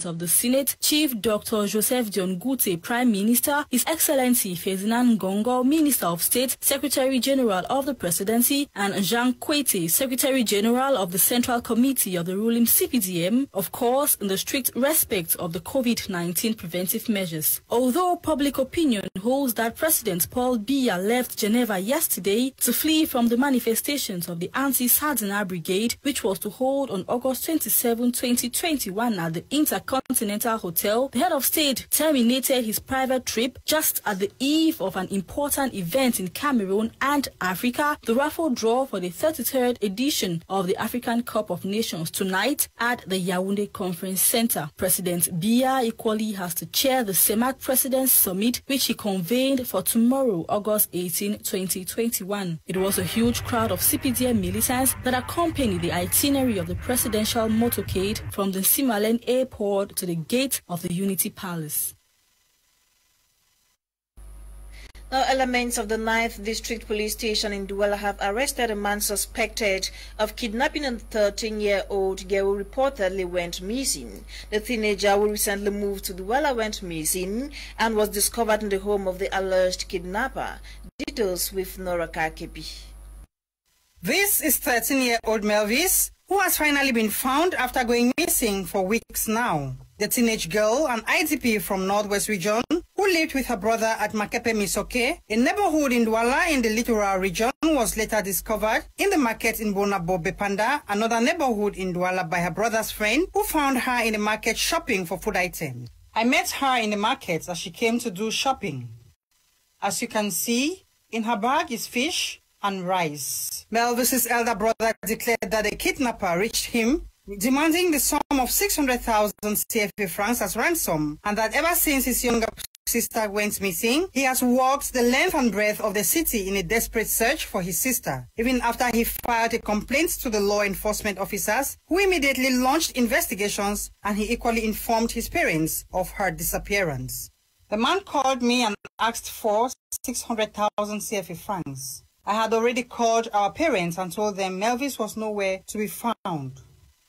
of the Senate, Chief Dr. Joseph Dion Gute, Prime Minister, His Excellency Ferdinand Gongo, Minister of State, Secretary General of the Presidency, and Jean Kwete, Secretary General of the Central Committee of the ruling CPDM, of course, in the strict respect of the COVID-19 preventive measures. Although public opinion holds that President Paul Biya left Geneva yesterday to flee from the manifestations of the Anti-Sardinard Brigade, which was to hold on August 27, 2021 at the Intercontinental Hotel, the head of state terminated his private trip just at the eve of an important event in Cameroon and Africa, the raffle draw for the 33rd edition of the African Cup of Nations tonight at the Yaoundé Conference Center. President Biya equally has to chair the CEMAC President's Summit, which he convened for tomorrow, August 18, 2021. It was a huge crowd of CPDM militants that accompanied the itinerary of the presidential motorcade from the Simalen Airport to the gate of the Unity Palace. Now, elements of the 9th District Police Station in Douala have arrested a man suspected of kidnapping a 13-year-old girl who reportedly went missing. The teenager who recently moved to Douala went missing and was discovered in the home of the alleged kidnapper. Details with Nora Kakepi. This is 13-year-old Melvis, who has finally been found after going missing for weeks now. The teenage girl, an IDP from Northwest Region, who lived with her brother at Makepe Misoke, a neighborhood in Douala in the littoral region, was later discovered in the market in Bonabo Bepanda, another neighborhood in Douala, by her brother's friend, who found her in the market shopping for food items. I met her in the market as she came to do shopping. As you can see, in her bag is fish and rice. Melvis's elder brother declared that the kidnapper reached him, demanding the sum of 600,000 CFA francs as ransom, and that ever since his younger sister went missing, he has walked the length and breadth of the city in a desperate search for his sister, even after he filed a complaint to the law enforcement officers, who immediately launched investigations, and he equally informed his parents of her disappearance. The man called me and asked for 600,000 CFA francs. I had already called our parents and told them Melvis was nowhere to be found.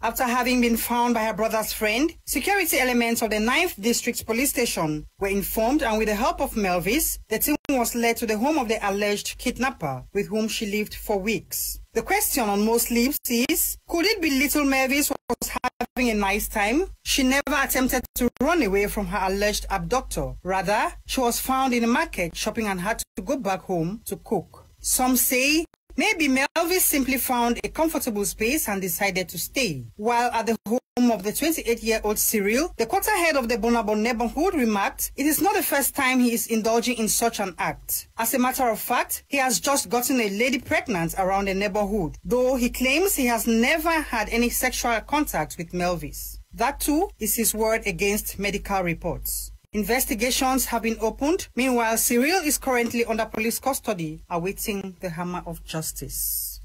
After having been found by her brother's friend, security elements of the 9th District Police Station were informed, and with the help of Melvis, the team was led to the home of the alleged kidnapper, with whom she lived for weeks. The question on most lips is, could it be little Melvis was having a nice time? She never attempted to run away from her alleged abductor. Rather, she was found in the market shopping and had to go back home to cook. Some say maybe Melvis simply found a comfortable space and decided to stay. While at the home of the 28-year-old Cyril, the quarterhead of the Bonabo neighborhood remarked, it is not the first time he is indulging in such an act. As a matter of fact, he has just gotten a lady pregnant around the neighborhood, though he claims he has never had any sexual contact with Melvis. That too is his word against medical reports. Investigations have been opened. Meanwhile, Cyril is currently under police custody, awaiting the hammer of justice.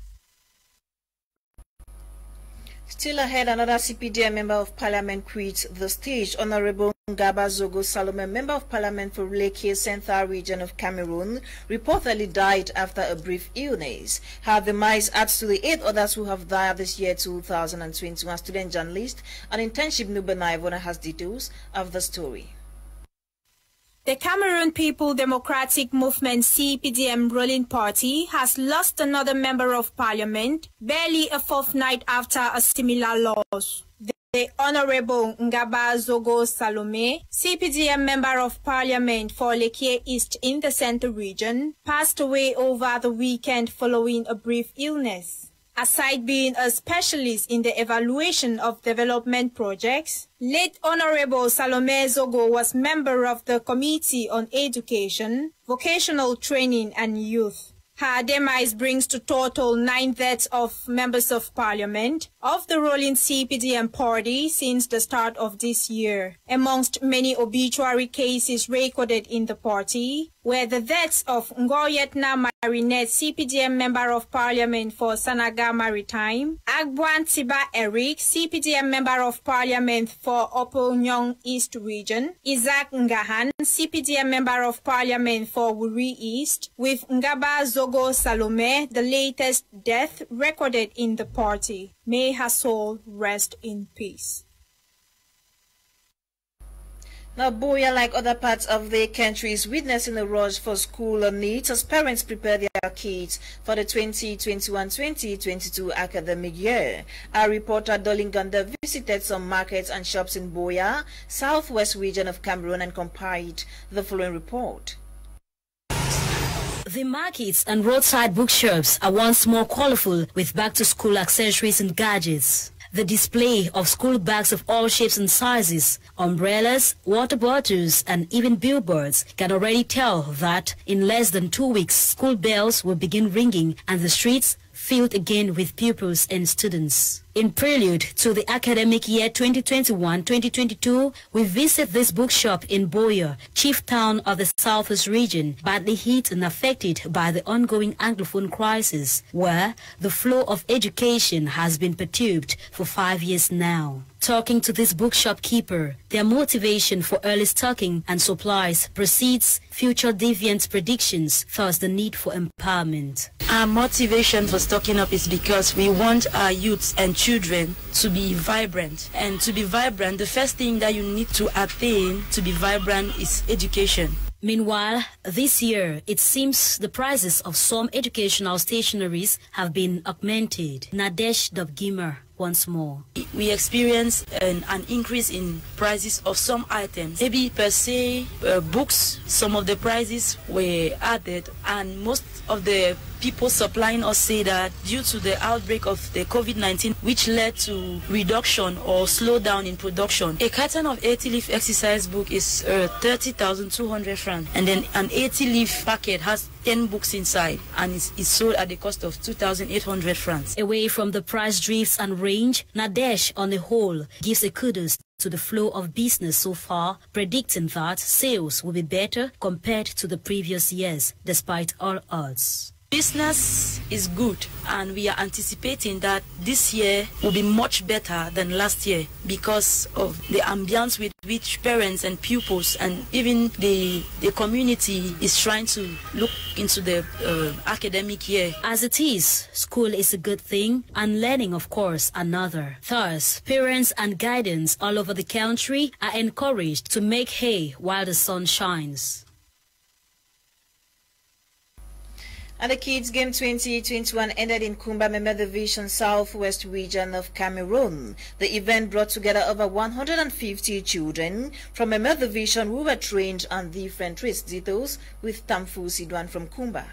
Still ahead, another CPDM member of parliament quits the stage. Honorable Ngaba Zogo Salome, member of parliament for Lake Central region of Cameroon, reportedly died after a brief illness. Her demise adds to the 8 others who have died this year 2021. Student journalist and internship Nubena Ivona has details of the story. The Cameroon People Democratic Movement CPDM ruling party has lost another member of parliament barely a fortnight after a similar loss. The Honorable Ngaba Zogo Salome, CPDM member of parliament for Leke East in the Central region, passed away over the weekend following a brief illness. Aside being a specialist in the evaluation of development projects, late Honorable Salome Zogo was member of the Committee on Education, Vocational Training and Youth. Her demise brings to total 9 deaths of members of parliament of the ruling CPDM party since the start of this year. Amongst many obituary cases recorded in the party were the deaths of Ngoyetna Marinette, CPDM member of parliament for Sanaga Maritime, Agbuan Tiba Eric, CPDM member of parliament for Oponyong East region, Isaac Ngahan, CPDM member of parliament for Wuri East, with Ngaba Zogo Salome, the latest death recorded in the party. May her soul rest in peace. Now, Boya, like other parts of the country, is witnessing a rush for school needs as parents prepare their kids for the 2021-2022 academic year. Our reporter Dolin Ganda visited some markets and shops in Boya, southwest region of Cameroon, and compiled the following report. The markets and roadside bookshops are once more colorful with back-to-school accessories and gadgets. The display of school bags of all shapes and sizes, umbrellas, water bottles, and even billboards can already tell that in less than 2 weeks, school bells will begin ringing and the streets filled again with pupils and students. In prelude to the academic year 2021-2022, we visit this bookshop in Boya, chief town of the southeast region, badly hit and affected by the ongoing Anglophone crisis, where the flow of education has been perturbed for 5 years now. Talking to this bookshop keeper, their motivation for early stocking and supplies precedes future deviant predictions, thus the need for empowerment. Our motivation for stocking up is because we want our youths and children to be vibrant. And to be vibrant, the first thing that you need to attain to be vibrant is education. Meanwhile, this year, it seems the prices of some educational stationeries have been augmented. Kmer once more. We experience an increase in prices of some items. Maybe per se, books, some of the prices were added, and most of the people supplying us say that due to the outbreak of the COVID-19, which led to reduction or slowdown in production. A carton of 80-leaf exercise book is 30,200 francs, and then an 80-leaf packet has 10 books inside and is sold at the cost of 2,800 francs. Away from the price drifts and range, Nadesh on the whole gives a kudos to the flow of business so far, predicting that sales will be better compared to the previous years, despite all odds. Business is good, and we are anticipating that this year will be much better than last year because of the ambience with which parents and pupils and even the community is trying to look into the academic year. As it is, school is a good thing and learning, of course, another. Thus, parents and guidance all over the country are encouraged to make hay while the sun shines. And the Kids Game 2021 ended in Kumba Member Division, Southwest region of Cameroon. The event brought together over 150 children from Member Division who were trained on different race details with Tamfu Sidwan from Kumba.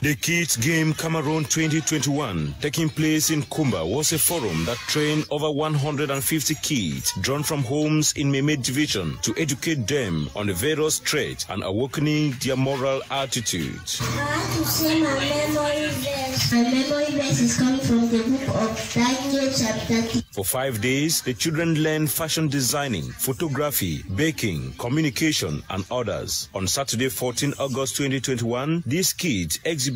The Kids Game Cameroon 2021, taking place in Kumba, was a forum that trained over 150 kids drawn from homes in Meme Division to educate them on the various traits and awakening their moral attitudes. I want to say my memory verse. My memory verse is coming from the book of Daniel chapter 3. For 5 days, the children learned fashion designing, photography, baking, communication, and others. On Saturday, 14 August 2021, these kids exhibited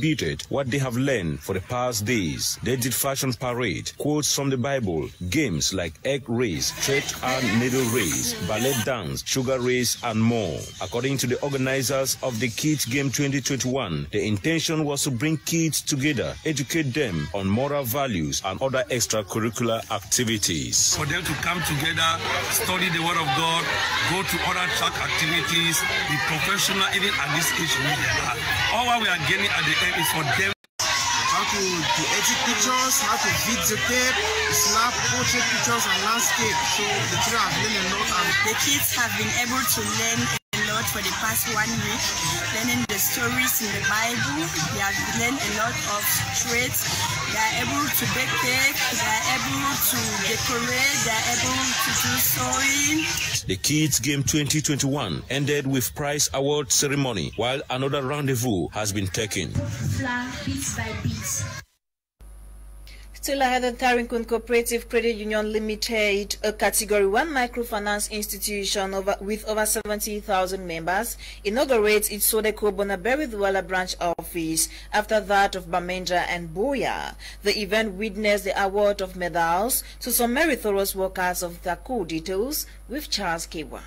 what they have learned for the past days. They did fashion parade, quotes from the Bible, games like egg race, thread and needle race, ballet dance, sugar race, and more. According to the organizers of the Kids Game 2021, the intention was to bring kids together, educate them on moral values and other extracurricular activities. For them to come together, study the Word of God, go to other track activities, be professional even at this age we are. All what we are getting at the end is for them. How to edit pictures, how to videotape, snap, portrait pictures and landscape. So the children have learned a lot, and the kids have been able to learn a lot for the past 1 week, learning the stories in the Bible. They have learned a lot of traits. They are able to bake cake, they are able to decorate, they are able to do sewing. The Kids Game 2021 ended with prize award ceremony, while another rendezvous has been taken. Flag bits by bits. Still ahead, the Tarinkun Cooperative Credit Union Limited, a Category 1 microfinance institution with over 70,000 members, inaugurates its Sodeko Bonaberi Douala branch office after that of Bamendra and Boya. The event witnessed the award of medals to some meritorious workers of the co details with Charles Kewa.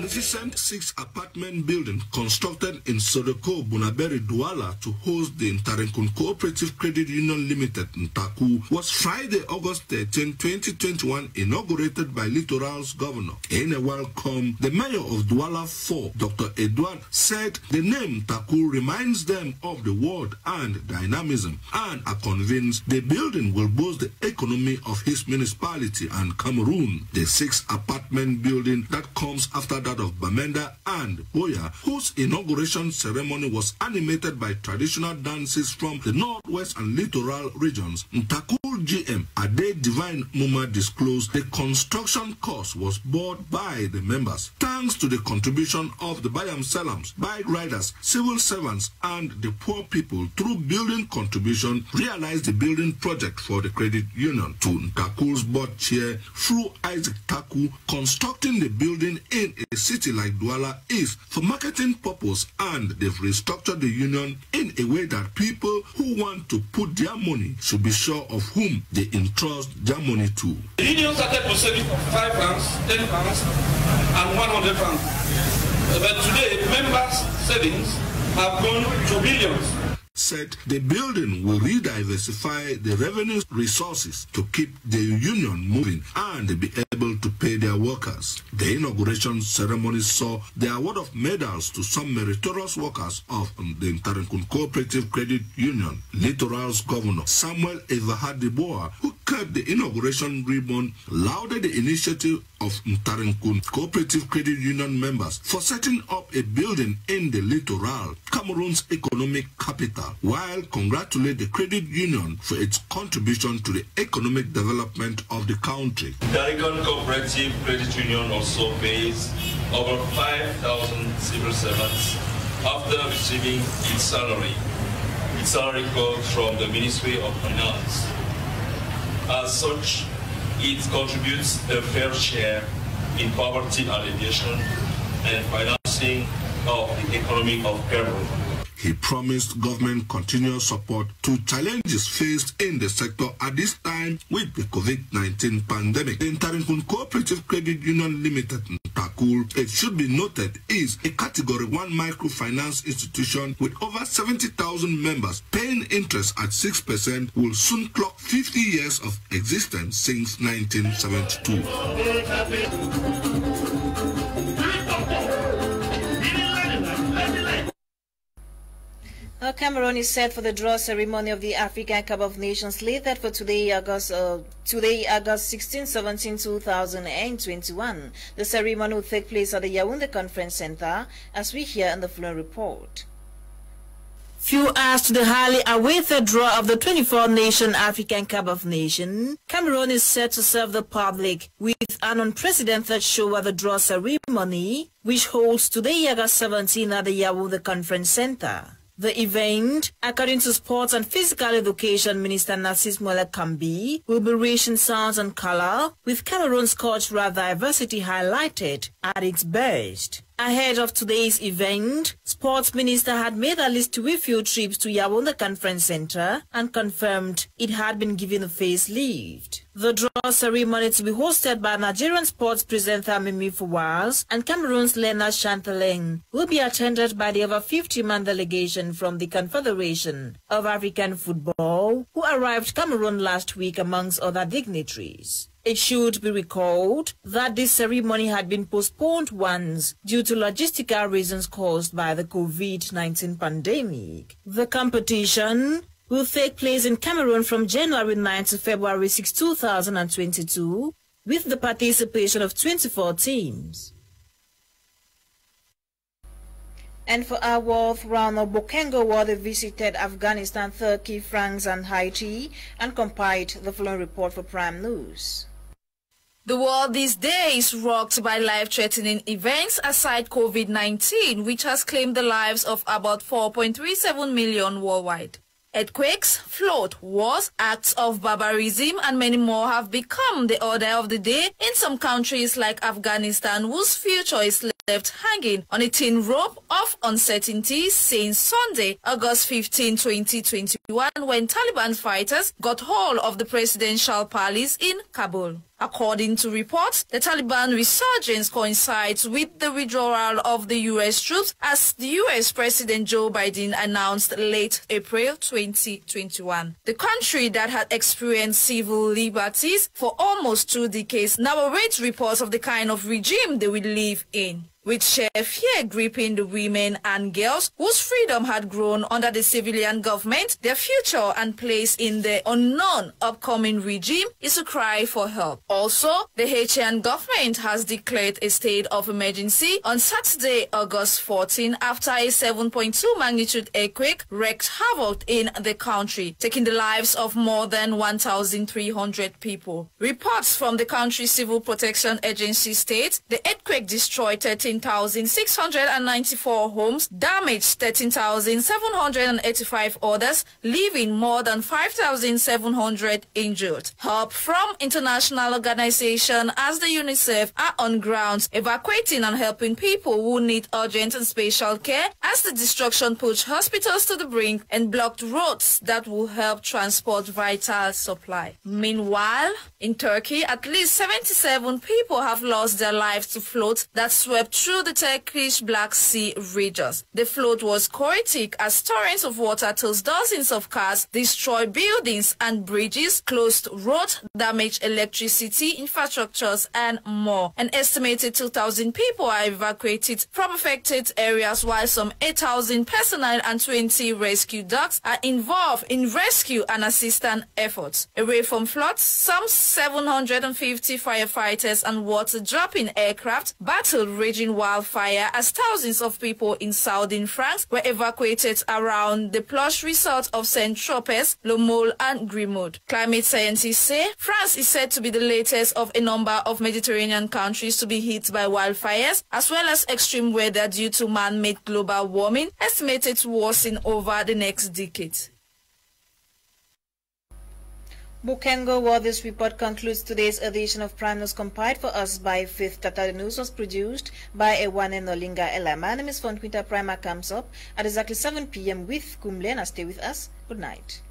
magnificent 6-apartment building constructed in Sodoko, Bunaberi, Douala to host the Ntarenkun Cooperative Credit Union Limited, Ntaku, was Friday, August 13, 2021, inaugurated by Littoral's governor. In a welcome, the mayor of Douala 4, Dr. Edouard, said the name Ntaku reminds them of the word and dynamism, and are convinced the building will boost the economy of his municipality and Cameroon. The 6-apartment building that comes after that of Bamenda and Boya, whose inauguration ceremony was animated by traditional dances from the northwest and littoral regions. Ntaku GM Ade Divine Muma disclosed the construction cost was borne by the members, thanks to the contribution of the Bayam Salams, bike riders, civil servants, and the poor people. Through building contribution, realized the building project for the credit union. To Ntaku's board chair, through Isaac Taku, constructing the building in a city like Douala is for marketing purpose, and they've restructured the union in a way that people who want to put their money should be sure of whom they entrust their money to. The union started to save 5 francs, 10 francs, and 100 francs. But today, members' savings have gone to billions. Said the building will re-diversify the revenue resources to keep the union moving and be able to pay their workers. The inauguration ceremony saw the award of medals to some meritorious workers of the Ntarenkun Cooperative Credit Union. Littoral's governor, Samuel Evahadeboa, who kept the inauguration ribbon, lauded the initiative of Ntarenkun Cooperative Credit Union members for setting up a building in the littoral, Cameroon's economic capital, while congratulated the credit union for its contribution to the economic development of the country. Ntarenkun Cooperative Credit Union also pays over 5,000 civil servants after receiving its salary. Its salary comes from the Ministry of Finance. As such, it contributes a fair share in poverty alleviation and financing of the economy of Cameroon. He promised government continuous support to challenges faced in the sector at this time with the COVID-19 pandemic. The Ntarenkun Cooperative Credit Union Limited, Ntakul, it should be noted, is a Category 1 microfinance institution with over 70,000 members paying interest at 6%, will soon clock 50 years of existence since 1972. Cameroon is set for the draw ceremony of the African Cup of Nations slated for today, August 16, 17, 2021. The ceremony will take place at the Yaoundé Conference Center, as we hear in the following report. Few hours to the highly awaited draw of the 24-nation African Cup of Nations, Cameroon is set to serve the public with an unprecedented show at the draw ceremony, which holds today, August 17, at the Yaoundé Conference Center. The event, according to Sports and Physical Education Minister Narcisse Moele-Kambi, will be rich in sounds and color, with Cameroon's cultural diversity highlighted at its best. Ahead of today's event, Sports Minister had made at least 2 field trips to Yaoundé Conference Center and confirmed it had been given a facelift. The draw ceremony to be hosted by Nigerian sports presenter Mimi Fawaz and Cameroon's Leonard Chanteleng will be attended by the over 50-man delegation from the Confederation of African Football, who arrived Cameroon last week amongst other dignitaries. It should be recalled that this ceremony had been postponed once due to logistical reasons caused by the COVID-19 pandemic. The competition will take place in Cameroon from January 9 to February 6, 2022, with the participation of 24 teams. And for our world round of Bokengo, where they visited Afghanistan, Turkey, France, and Haiti, and compiled the following report for Prime News. The world these days rocked by life-threatening events aside COVID-19, which has claimed the lives of about 4.37 million worldwide. Earthquakes, flood, wars, acts of barbarism, and many more have become the order of the day in some countries like Afghanistan, whose future is left hanging on a thin rope of uncertainty since Sunday, August 15, 2021, when Taliban fighters got hold of the presidential palace in Kabul. According to reports, the Taliban resurgence coincides with the withdrawal of the U.S. troops as the U.S. President Joe Biden announced late April 2021. The country that had experienced civil liberties for almost 2 decades now awaits reports of the kind of regime they will live in, with sheer fear gripping the women and girls whose freedom had grown under the civilian government. Their future and place in the unknown upcoming regime is a cry for help. Also, the Haitian government has declared a state of emergency on Saturday, August 14, after a 7.2 magnitude earthquake wreaked havoc in the country, taking the lives of more than 1,300 people. Reports from the country's Civil Protection Agency state the earthquake destroyed 13,694 homes, damaged 13,785 others, leaving more than 5,700 injured. Help from international organizations as the UNICEF are on ground, evacuating and helping people who need urgent and special care as the destruction pushed hospitals to the brink and blocked roads that will help transport vital supply. Meanwhile, in Turkey, at least 77 people have lost their lives to floods that swept through the Turkish Black Sea regions. The flood was chaotic as torrents of water tossed dozens of cars, destroyed buildings and bridges, closed roads, damaged electricity, infrastructures, and more. An estimated 2,000 people are evacuated from affected areas, while some 8,000 personnel and 20 rescue dogs are involved in rescue and assistance efforts. Away from floods, some 750 firefighters and water-dropping aircraft battled raging wildfire as thousands of people in southern France were evacuated around the plush resort of Saint-Tropez, Le Mole, and Grimaud. Climate scientists say France is said to be the latest of a number of Mediterranean countries to be hit by wildfires, as well as extreme weather due to man-made global warming, estimated to worsen over the next decade. Bukengo, well, this report concludes today's edition of Prime News, compiled for us by Fifth. The news was produced by Ewane Nolinga Ella. My name is Fonquinta. Prima comes up at exactly 7 p.m. with Kumle. Stay with us. Good night.